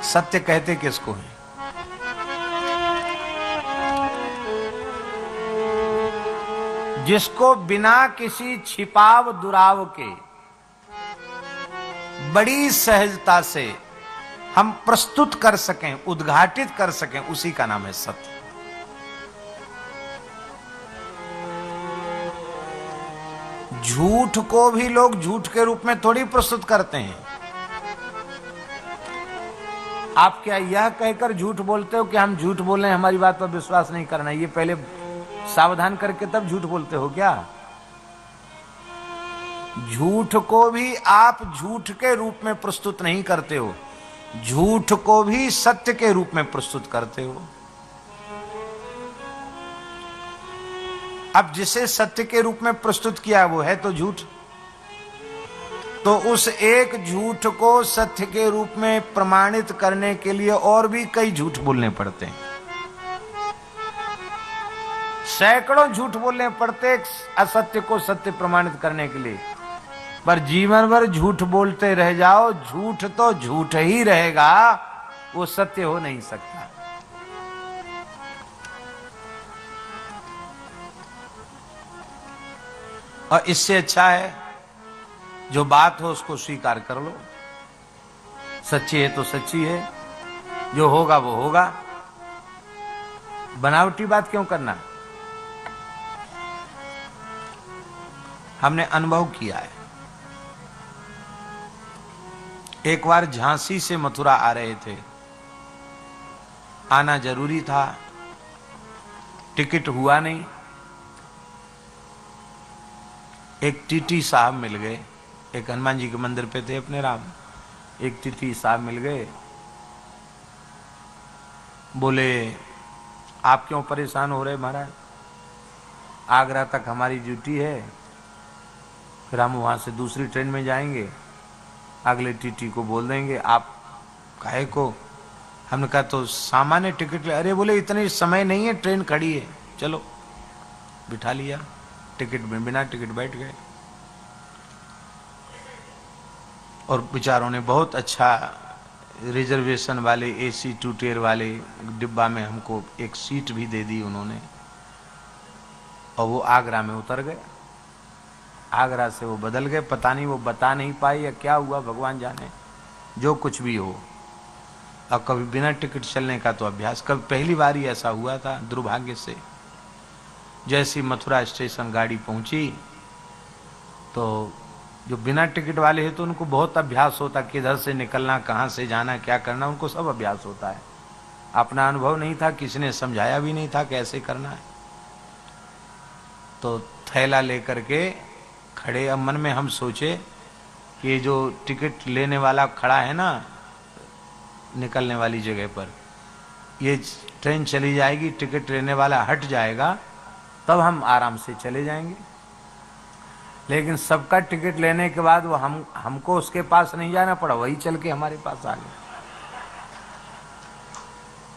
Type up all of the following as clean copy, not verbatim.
सत्य कहते किसको है? जिसको बिना किसी छिपाव दुराव के बड़ी सहजता से हम प्रस्तुत कर सकें, उद्घाटित कर सकें, उसी का नाम है सत्य। झूठ को भी लोग झूठ के रूप में थोड़ी प्रस्तुत करते हैं। आप क्या यह कहकर झूठ बोलते हो कि हम झूठ बोल रहे हैं, हमारी बात पर विश्वास नहीं करना, ये पहले सावधान करके तब झूठ बोलते हो क्या? झूठ को भी आप झूठ के रूप में प्रस्तुत नहीं करते हो, झूठ को भी सत्य के रूप में प्रस्तुत करते हो। अब जिसे सत्य के रूप में प्रस्तुत किया वो है तो झूठ, तो उस एक झूठ को सत्य के रूप में प्रमाणित करने के लिए और भी कई झूठ बोलने पड़ते हैं। सैकड़ों झूठ बोलने पड़ते असत्य को सत्य प्रमाणित करने के लिए। पर जीवन भर झूठ बोलते रह जाओ, झूठ तो झूठ ही रहेगा, वो सत्य हो नहीं सकता। और इससे अच्छा है जो बात हो उसको स्वीकार कर लो, सच्ची है तो सच्ची है, जो होगा वो होगा। बनावटी बात क्यों करना? हमने अनुभव किया है। एक बार झांसी से मथुरा आ रहे थे, आना जरूरी था, टिकट हुआ नहीं। एक टीटी साहब मिल गए, एक हनुमान जी के मंदिर पे थे अपने राम, एक टीटी साहब मिल गए, बोले आप क्यों परेशान हो रहे महाराज, आगरा तक हमारी ड्यूटी है, फिर हम वहां से दूसरी ट्रेन में जाएंगे, अगले टीटी को बोल देंगे आप काहे को। हमने कहा तो सामान्य टिकट ले। अरे बोले इतने समय नहीं है, ट्रेन खड़ी है, चलो। बिठा लिया, टिकट में बिना टिकट बैठ गए। और बेचारों ने बहुत अच्छा रिजर्वेशन वाले एसी 2 टियर वाले डिब्बा में हमको एक सीट भी दे दी उन्होंने, और वो आगरा में उतर गए। आगरा से वो बदल गए, पता नहीं वो बता नहीं पाए या क्या हुआ, भगवान जाने, जो कुछ भी हो। और कभी बिना टिकट चलने का तो अभ्यास, कभी पहली बार ही ऐसा हुआ था दुर्भाग्य से। जैसी मथुरा स्टेशन गाड़ी पहुंची तो जो बिना टिकट वाले हैं तो उनको बहुत अभ्यास होता, किधर से निकलना, कहाँ से जाना, क्या करना, उनको सब अभ्यास होता है। अपना अनुभव नहीं था, किसी ने समझाया भी नहीं था कैसे करना है। तो थैला लेकर के खड़े, अब मन में हम सोचे कि ये जो टिकट लेने वाला खड़ा है ना निकलने वाली जगह पर, ये ट्रेन चली जाएगी, टिकट लेने वाला हट जाएगा, तब हम आराम से चले जाएंगे। लेकिन सबका टिकट लेने के बाद वो हमको उसके पास नहीं जाना पड़ा, वही चल के हमारे पास आ गया।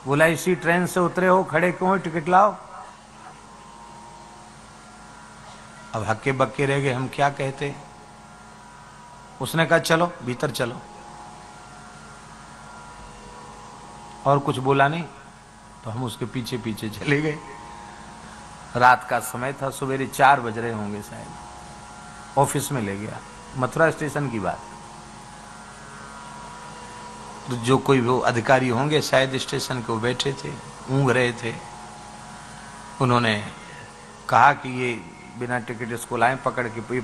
बोला इसी ट्रेन से उतरे हो, खड़े क्यों हो, टिकट लाओ। अब हक्के बक्के रह गए, हम क्या कहते। उसने कहा चलो भीतर चलो, और कुछ बोला नहीं, तो हम उसके पीछे पीछे चले गए। रात का समय था, सवेरे 4 बज रहे होंगे शायद। ऑफिस में ले गया, मथुरा स्टेशन की बात। तो जो कोई वो अधिकारी होंगे शायद स्टेशन के, वो बैठे थे, ऊँघ रहे थे। उन्होंने कहा कि ये बिना टिकट इसको लाएं पकड़ के,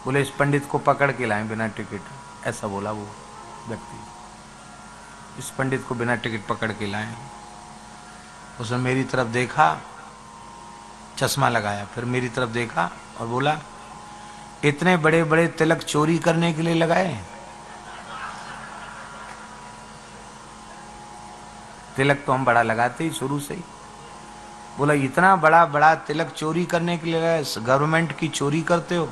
बोले इस पंडित को पकड़ के लाएं बिना टिकट, ऐसा बोला वो व्यक्ति। इस पंडित को बिना टिकट पकड़ के लाएं। उसने मेरी तरफ देखा, चश्मा लगाया, फिर मेरी तरफ देखा और बोला इतने बड़े बड़े तिलक चोरी करने के लिए लगाए। तिलक तो हम बड़ा लगाते ही शुरू से ही। बोला इतना बड़ा बड़ा तिलक चोरी करने के लिए लगाए, गवर्नमेंट की चोरी करते हो,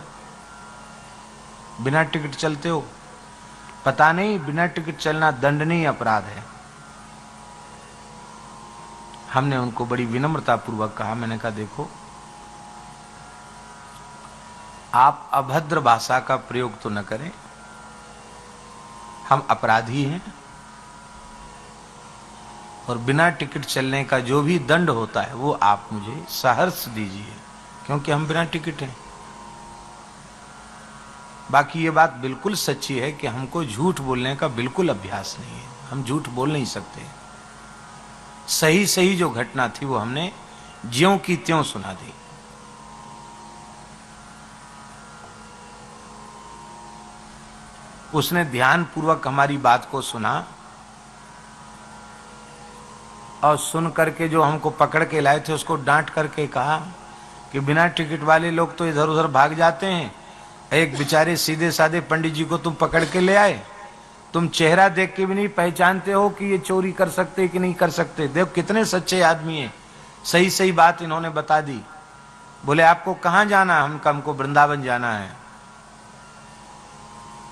बिना टिकट चलते हो, पता नहीं बिना टिकट चलना दंडनीय अपराध है। हमने उनको बड़ी विनम्रता पूर्वक कहा, मैंने कहा देखो आप अभद्र भाषा का प्रयोग तो न करें, हम अपराधी हैं, और बिना टिकट चलने का जो भी दंड होता है वो आप मुझे सहर्ष दीजिए, क्योंकि हम बिना टिकट हैं। बाकी ये बात बिल्कुल सच्ची है कि हमको झूठ बोलने का बिल्कुल अभ्यास नहीं है, हम झूठ बोल नहीं सकते। सही सही जो घटना थी वो हमने ज्यों की त्यों सुना दी। उसने ध्यान पूर्वक हमारी बात को सुना और सुन करके जो हमको पकड़ के लाए थे उसको डांट करके कहा कि बिना टिकट वाले लोग तो इधर उधर भाग जाते हैं, एक बेचारे सीधे साधे पंडित जी को तुम पकड़ के ले आए, तुम चेहरा देख के भी नहीं पहचानते हो कि ये चोरी कर सकते कि नहीं कर सकते। देखो कितने सच्चे आदमी हैं, सही सही बात इन्होंने बता दी। बोले आपको कहाँ जाना? हमको वृंदावन जाना है।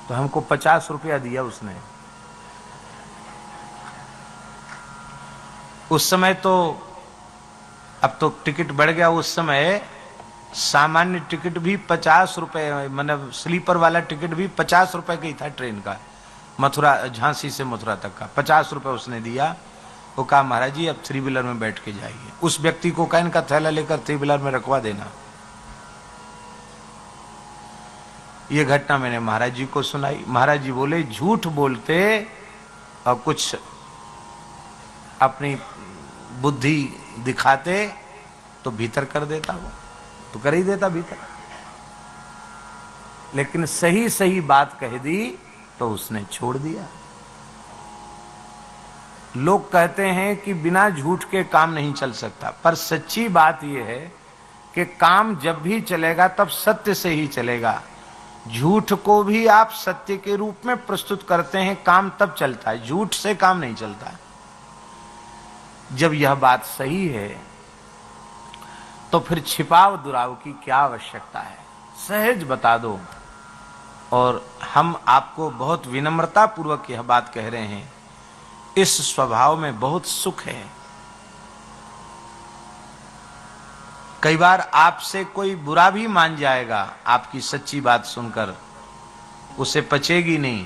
तो हमको 50 रुपया दिया उसने। उस समय तो, अब तो टिकट बढ़ गया, उस समय सामान्य टिकट भी 50 रुपए, मतलब स्लीपर वाला टिकट भी 50 रुपए का ही था ट्रेन का, मथुरा, झांसी से मथुरा तक का 50 रुपए उसने दिया। वो कहा महाराज जी अब 3 व्हीलर में बैठ के जाइए। उस व्यक्ति को कैन का थैला लेकर 3 व्हीलर में रखवा देना। ये घटना मैंने महाराज जी को सुनाई। महाराज जी बोले झूठ बोलते और कुछ अपनी बुद्धि दिखाते तो भीतर कर देता, वो तो कर ही देता भीतर, लेकिन सही सही बात कह दी तो उसने छोड़ दिया। लोग कहते हैं कि बिना झूठ के काम नहीं चल सकता, पर सच्ची बात यह है कि काम जब भी चलेगा तब सत्य से ही चलेगा। झूठ को भी आप सत्य के रूप में प्रस्तुत करते हैं, काम तब चलता है, झूठ से काम नहीं चलता। जब यह बात सही है तो फिर छिपाव दुराव की क्या आवश्यकता है, सहज बता दो। और हम आपको बहुत विनम्रता पूर्वक यह बात कह रहे हैं, इस स्वभाव में बहुत सुख है। कई बार आपसे कोई बुरा भी मान जाएगा, आपकी सच्ची बात सुनकर उसे पचेगी नहीं,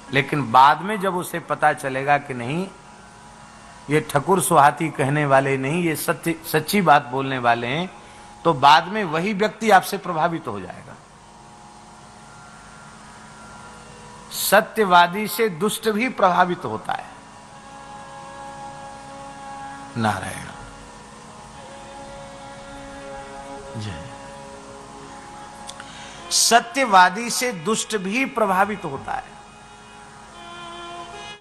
लेकिन बाद में जब उसे पता चलेगा कि नहीं ये ठकुर सुहाती कहने वाले नहीं, ये सच्ची बात बोलने वाले हैं, तो बाद में वही व्यक्ति आपसे प्रभावित हो जाएगा। सत्यवादी से दुष्ट भी प्रभावित होता है। नारायण जय। सत्यवादी से दुष्ट भी प्रभावित होता है।